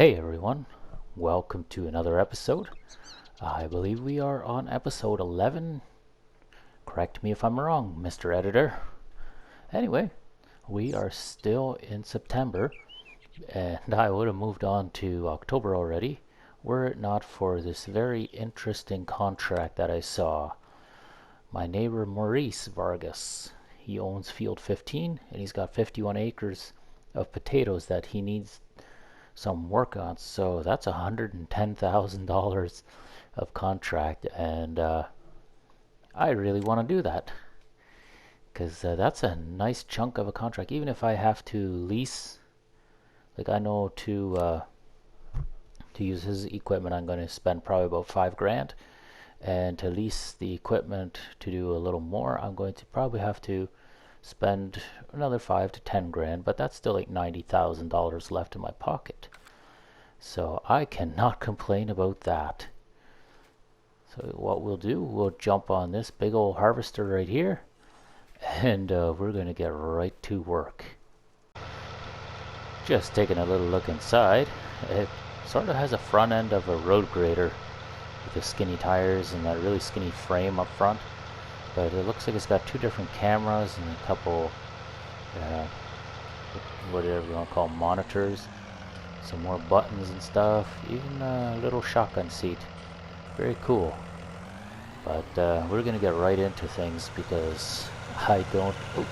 Hey everyone, welcome to another episode. I believe we are on episode 11. Correct me if I'm wrong, Mr. Editor. Anyway, we are still in September, and I would have moved on to October already were it not for this very interesting contract that I saw. My neighbor Maurice Vargas, he owns Field 15 and he's got 51 acres of potatoes that he needs some work on. So that's $110,000 of contract, and I really want to do that because that's a nice chunk of a contract. Even if I have to lease, like I know to use his equipment, I'm going to spend probably about $5,000, and to lease the equipment to do a little more, I'm going to probably have to spend another 5 to 10 grand, but that's still like $90,000 left in my pocket. So I cannot complain about that. So what we'll do, we'll jump on this big old harvester right here, and we're going to get right to work. Just taking a little look inside. It sort of has a front end of a road grader with the skinny tires and that really skinny frame up front. But it looks like it's got two different cameras and a couple, whatever you want to call them, monitors. Some more buttons and stuff, even a little shotgun seat. Very cool. But we're gonna get right into things because I don't... Oh,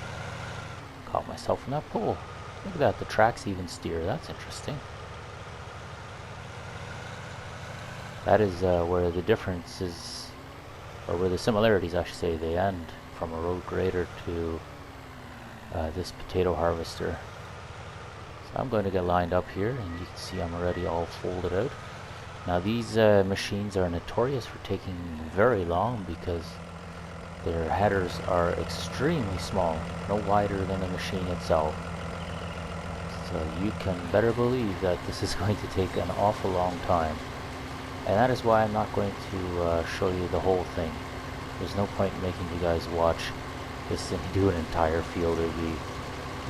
caught myself in that pole. Look at that, the tracks even steer. That's interesting. That is where the differences, or where the similarities, I should say, they end from a road grader to this potato harvester. I'm going to get lined up here, and you can see I'm already all folded out. Now these machines are notorious for taking very long because their headers are extremely small, no wider than the machine itself. So you can better believe that this is going to take an awful long time. And that is why I'm not going to show you the whole thing. There's no point in making you guys watch this thing do an entire field. It would be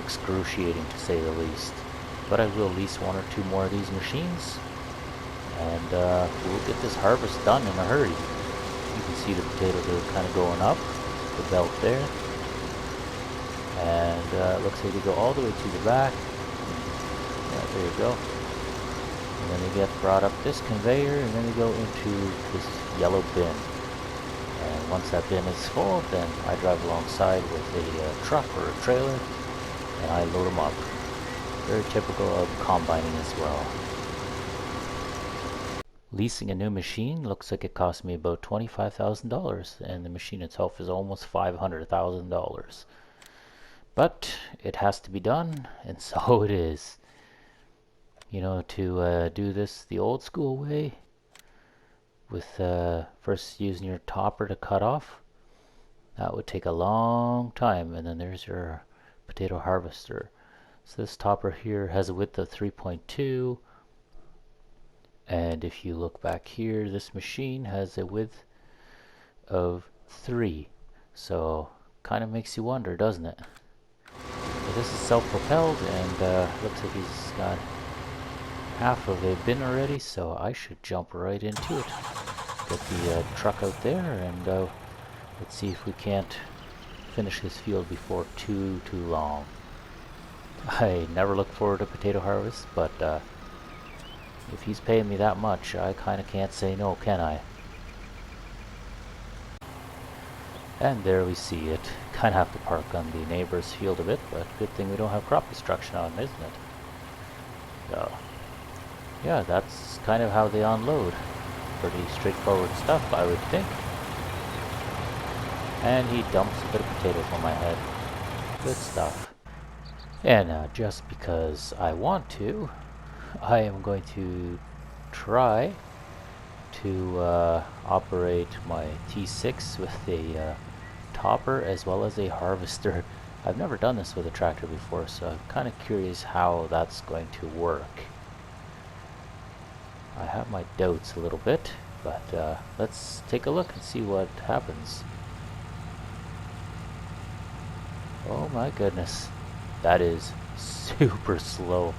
excruciating to say the least. But I will lease one or two more of these machines, and we'll get this harvest done in a hurry. You can see the potatoes are kind of going up the belt there, and it looks like they go all the way to the back. Yeah, there you go. And then they get brought up this conveyor, and then they go into this yellow bin. And once that bin is full, then I drive alongside with a truck or a trailer, and I load them up. Very typical of combining as well. Leasing a new machine looks like it cost me about $25,000, and the machine itself is almost $500,000. But it has to be done, and so it is. You know, to do this the old school way, with first using your topper to cut off, that would take a long time, and then there's your potato harvester. So this topper here has a width of 3.2, and if you look back here, this machine has a width of 3. So kind of makes you wonder, doesn't it? But this is self-propelled, and looks like he's got half of a bin already, so I should jump right into it. Get the truck out there, and let's see if we can't finish this field before too long. I never look forward to potato harvest, but if he's paying me that much, I kind of can't say no, can I? And there we see it. Kind of have to park on the neighbor's field a bit, but good thing we don't have crop destruction on, isn't it? So, yeah, that's kind of how they unload. Pretty straightforward stuff, I would think. And he dumps a bit of potatoes on my head. Good stuff. And just because I want to, I am going to try to operate my T6 with a topper as well as a harvester. I've never done this with a tractor before, so I'm kind of curious how that's going to work. I have my doubts a little bit, but let's take a look and see what happens. Oh my goodness. That is super slow.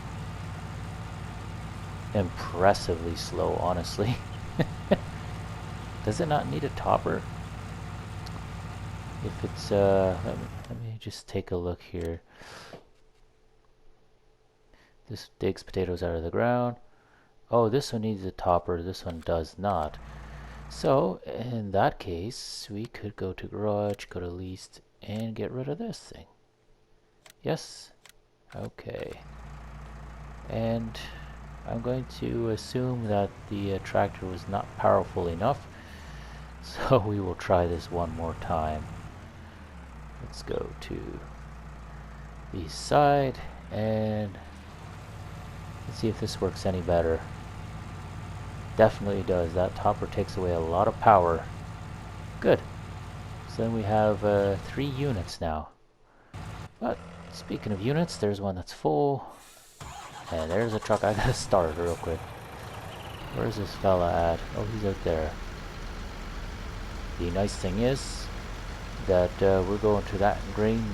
impressively slow, honestly. Does it not need a topper? If it's, let me just take a look here. This digs potatoes out of the ground. Oh, this one needs a topper, this one does not. So, in that case, we could go to garage, go to leased, and get rid of this thing. Yes? Okay. And I'm going to assume that the tractor was not powerful enough, so we will try this one more time. Let's go to the side and let's see if this works any better. Definitely does. That topper takes away a lot of power. Good. So then we have 3 units now. But speaking of units, there's one that's full. And there's a truck. I gotta start real quick. Where's this fella at? Oh, he's out there. The nice thing is that we're going to that grain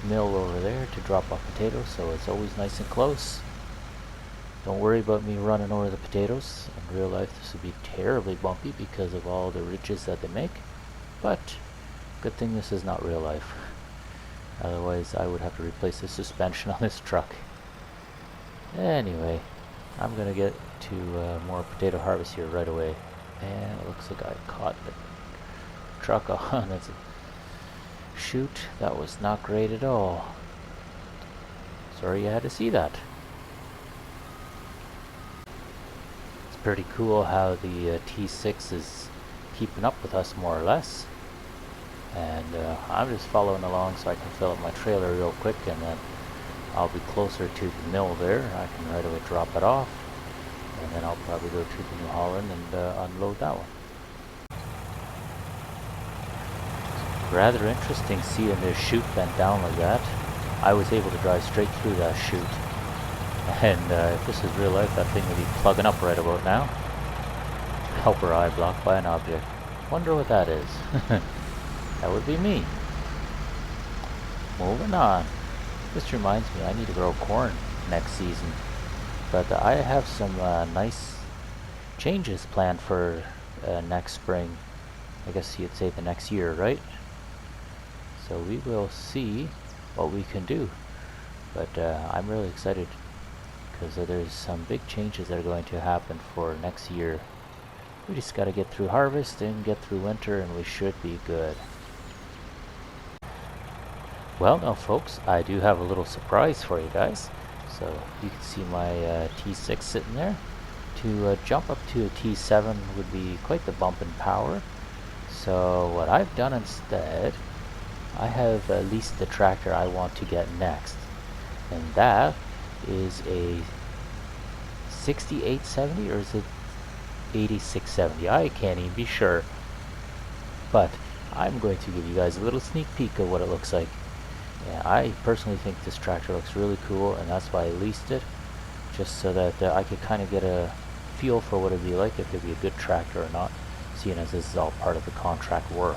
mill over there to drop off potatoes, so it's always nice and close. Don't worry about me running over the potatoes. In real life this would be terribly bumpy because of all the ridges that they make, but good thing this is not real life. Otherwise I would have to replace the suspension on this truck. Anyway, I'm gonna get to more potato harvest here right away. And it looks like I caught the truck on its shoot. That was not great at all. Sorry you had to see that. It's pretty cool how the T6 is keeping up with us more or less. And I'm just following along so I can fill up my trailer real quick, and then I'll be closer to the mill there. I can right away drop it off, and then I'll probably go to the New Holland and unload that one. Rather interesting seeing this chute bent down like that. I was able to drive straight through that chute, and if this is real life, that thing would be plugging up right about now. Helper eye blocked by an object. Wonder what that is. That would be me. Moving on. This reminds me, I need to grow corn next season, but I have some nice changes planned for next spring. I guess you'd say the next year, right? So we will see what we can do, but I'm really excited because there's some big changes that are going to happen for next year. We just got to get through harvest and get through winter, and we should be good. Well, now folks, I do have a little surprise for you guys. So you can see my T6 sitting there. To jump up to a T7 would be quite the bump in power. So what I've done instead, I have leased the tractor I want to get next. And that is a 6870, or is it 8670? I can't even be sure. But I'm going to give you guys a little sneak peek of what it looks like. Yeah, I personally think this tractor looks really cool, and that's why I leased it, just so that I could kind of get a feel for what it'd be like, if it'd be a good tractor or not, seeing as this is all part of the contract work.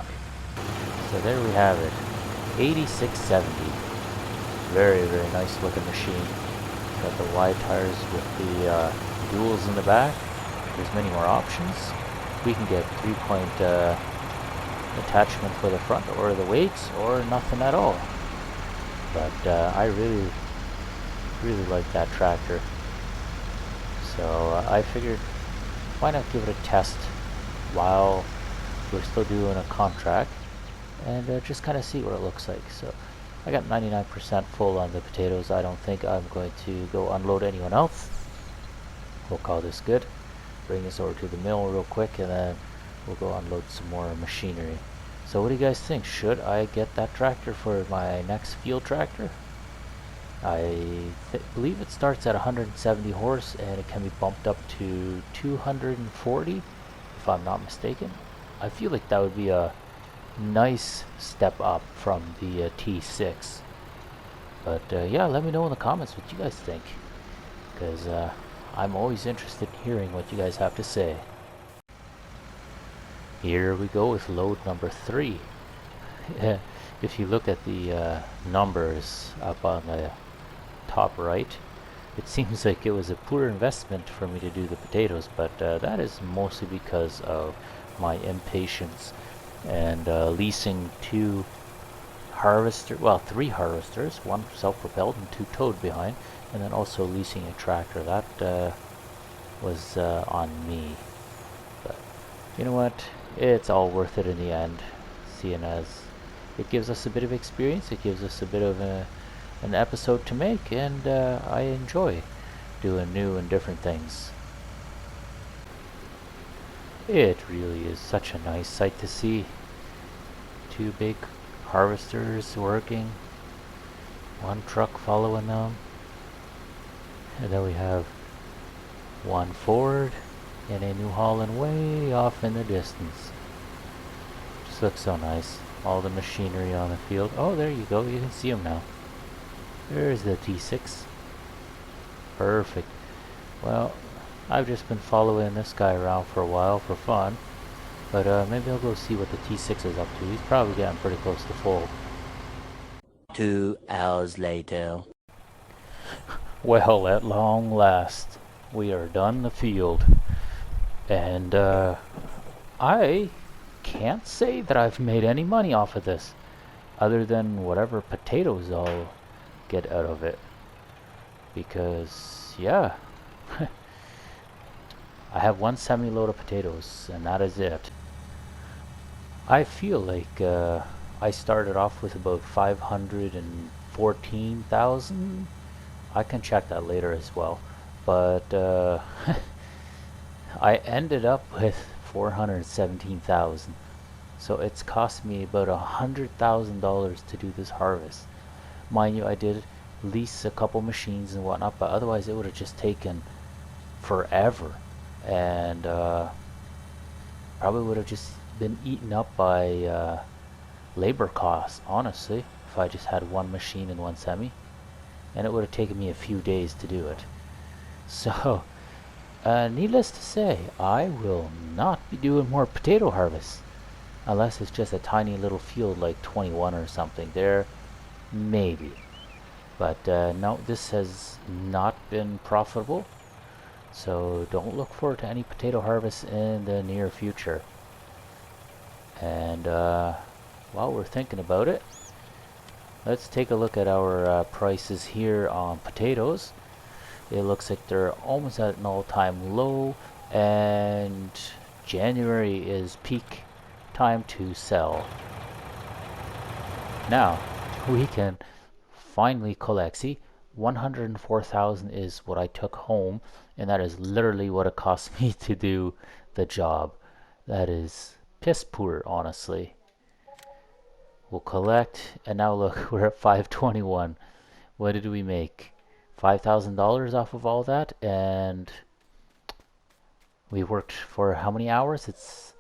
So there we have it, 8670. Very, very nice looking machine. Got the wide tires with the duals in the back. There's many more options. We can get 3-point attachment for the front, or the weights, or nothing at all. But I really like that tractor. So I figured, why not give it a test while we're still doing a contract, and just kind of see what it looks like. So I got 99% full on the potatoes. I don't think I'm going to go unload anyone else. We'll call this good. Bring this over to the mill real quick, and then we'll go unload some more machinery. So what do you guys think? Should I get that tractor for my next field tractor? I believe it starts at 170 horse, and it can be bumped up to 240 if I'm not mistaken. I feel like that would be a nice step up from the T6. But yeah, let me know in the comments what you guys think, because I'm always interested in hearing what you guys have to say. Here we go with load number 3. If you look at the numbers up on the top right, it seems like it was a poor investment for me to do the potatoes, but that is mostly because of my impatience and leasing three harvesters, one self-propelled and two towed behind, and then also leasing a tractor. That was on me. But you know what? It's all worth it in the end, seeing as it gives us a bit of experience, it gives us a bit of an episode to make, and I enjoy doing new and different things. It really is such a nice sight to see. Two big harvesters working, one truck following them, and then we have one Ford and a New Holland way off in the distance. Just looks so nice. All the machinery on the field. Oh, there you go. You can see them now. There's the T6. Perfect. Well, I've just been following this guy around for a while for fun. But maybe I'll go see what the T6 is up to. He's probably getting pretty close to full. 2 hours later. Well, at long last, we are done the field. And I can't say that I've made any money off of this, other than whatever potatoes I'll get out of it. Because, yeah, I have one semi-load of potatoes, and that is it. I feel like I started off with about 514,000. I can check that later as well. But I ended up with 417,000. So it's cost me about $100,000 to do this harvest. Mind you, I did lease a couple machines and whatnot, but otherwise it would have just taken forever. And probably would have just been eaten up by labor costs, honestly, if I just had one machine and one semi. And it would have taken me a few days to do it. So, needless to say, I will not be doing more potato harvests. Unless it's just a tiny little field like 21 or something. There, maybe. But no, this has not been profitable. So don't look forward to any potato harvests in the near future. And while we're thinking about it, let's take a look at our prices here on potatoes. It looks like they're almost at an all-time low, and January is peak time to sell. Now, we can finally collect. See, 104,000 is what I took home, and that is literally what it cost me to do the job. That is piss poor, honestly. We'll collect, and now look, we're at 521. What did we make? $5,000 off of all that, and we worked for how many hours? It's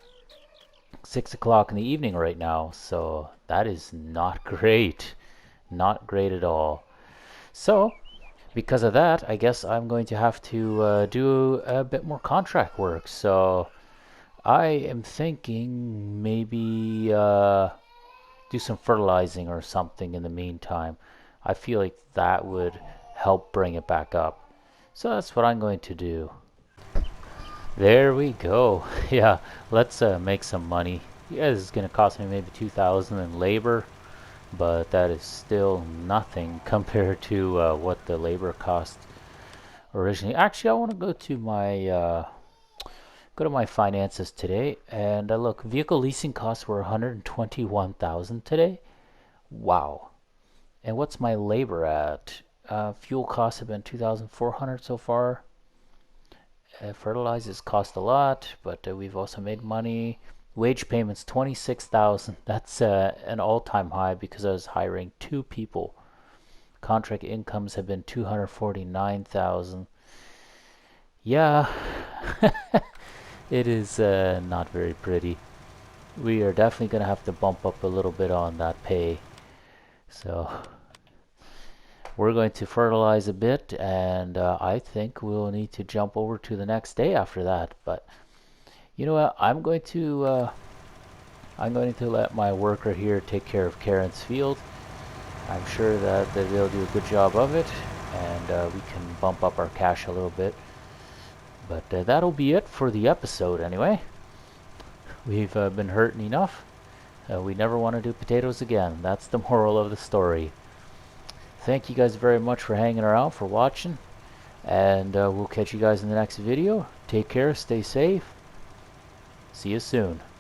6 o'clock in the evening right now, so that is not great. Not great at all. So, because of that, I guess I'm going to have to do a bit more contract work. So, I am thinking maybe do some fertilizing or something in the meantime. I feel like that would help bring it back up. So that's what I'm going to do. There we go. Yeah, let's make some money. Yeah, this is going to cost me maybe 2,000 in labor, but that is still nothing compared to what the labor cost originally. Actually, I want to go to my finances today, and look, vehicle leasing costs were 121,000 today. Wow. And what's my labor at? Fuel costs have been 2,400 so far. Fertilizers cost a lot, but we've also made money. Wage payments 26,000. That's an all-time high because I was hiring 2 people. Contract incomes have been 249,000. Yeah, it is not very pretty. We are definitely going to have to bump up a little bit on that pay. So we're going to fertilize a bit, and I think we'll need to jump over to the next day after that. But you know what? I'm going to let my worker here take care of Karen's field. I'm sure that they'll do a good job of it. and we can bump up our cash a little bit. But that'll be it for the episode anyway. We've been hurting enough. We never want to do potatoes again. That's the moral of the story. Thank you guys very much for hanging around, for watching, and we'll catch you guys in the next video. Take care, stay safe. See you soon.